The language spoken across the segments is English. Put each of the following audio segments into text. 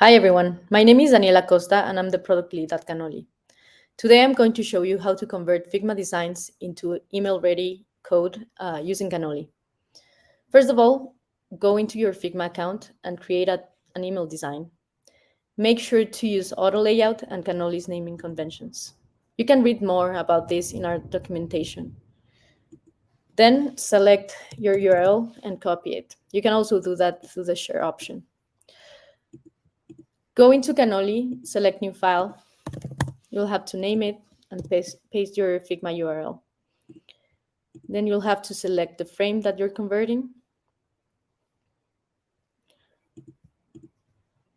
Hi everyone, my name is Daniela Costa and I'm the product lead at Cannoli. Today I'm going to show you how to convert Figma designs into email-ready code using Cannoli. First of all, go into your Figma account and create an email design. Make sure to use auto layout and Cannoli's naming conventions. You can read more about this in our documentation. Then select your URL and copy it. You can also do that through the share option. Go into Cannoli, select new file. You'll have to name it and paste your Figma URL. Then you'll have to select the frame that you're converting.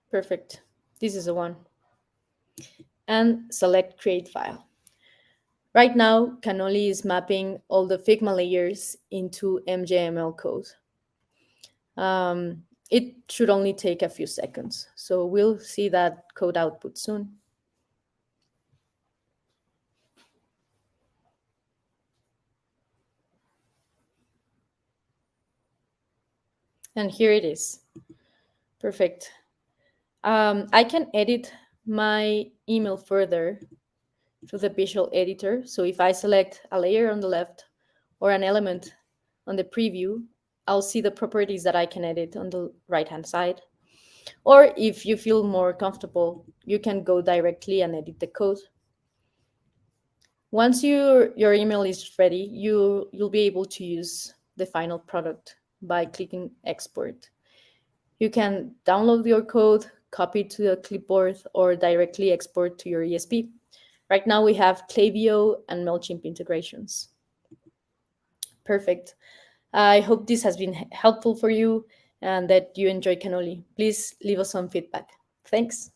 Perfect. This is the one. And select create file. Right now, Cannoli is mapping all the Figma layers into MJML code. It should only take a few seconds. So we'll see that code output soon. And here it is. Perfect. I can edit my email further through the visual editor. So if I select a layer on the left or an element on the preview, I'll see the properties that I can edit on the right-hand side. Or if you feel more comfortable, you can go directly and edit the code. Once your email is ready, you'll be able to use the final product by clicking export. You can download your code, copy it to the clipboard, or directly export to your ESP. Right now we have Klaviyo and MailChimp integrations. Perfect. I hope this has been helpful for you and that you enjoy Cannoli. Please leave us some feedback. Thanks.